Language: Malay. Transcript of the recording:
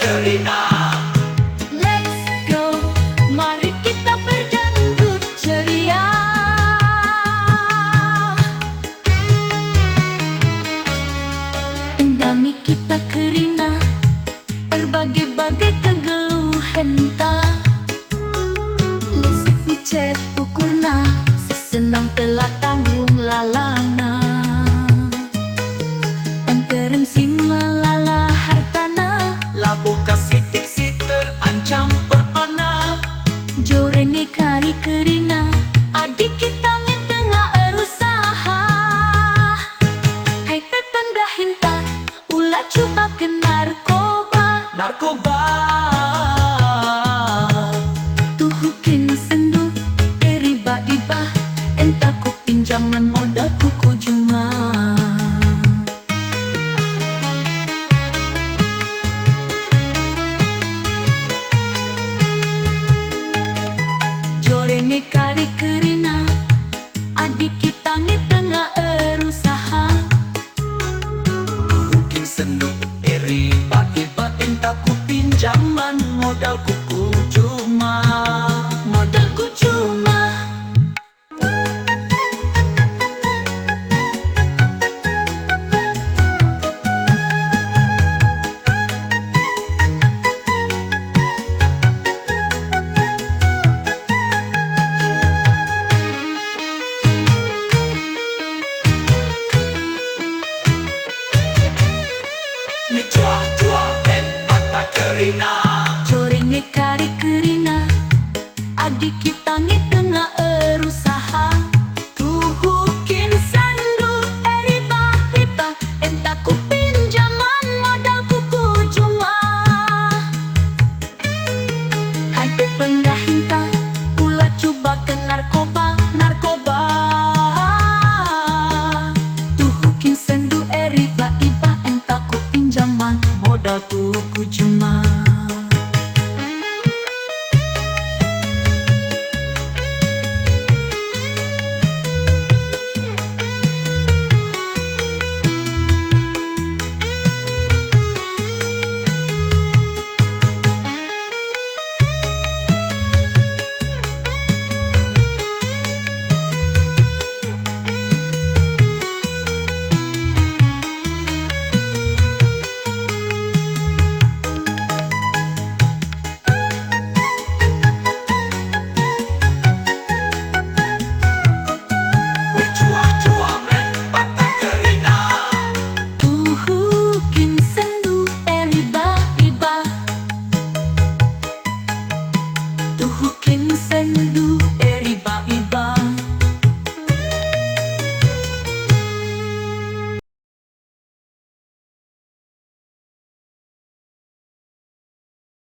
Karina. Let's go, mari kita berdangdut ceria. Endami kita Karina, berbagai-bagai kegeluhan ta. Lesik picet ukurna, sesenang telah tanggung lalana. Antereng sing lalala hartana, Labu kasih tiksi terancam berpana. jorene kari Karina, adik kita ni tengah berusaha. Hai tetangga hinta, ulah cuba ke narkoba. Narkoba Tuhukin sendu, riba-riba, entah ku pinjaman modal kuku juma. Jorene kari Karina, adik kita ni tengah berusaha. mungkin sendu riba-riba entah ku pinjaman modal kuku cuma. Modalku cuma. Ni cua-cua mata Karina. Jorene kari Karina, adik kita ni tengah berusaha. Tuhukin sandu, riba-riba, entah ku pinjaman modal kuku cuma. Hai tetangga hinta, ulah cuba ke narkoba. Narkoba tuhukin sandu, riba-riba, entah ku pinjaman modal kuku cuma.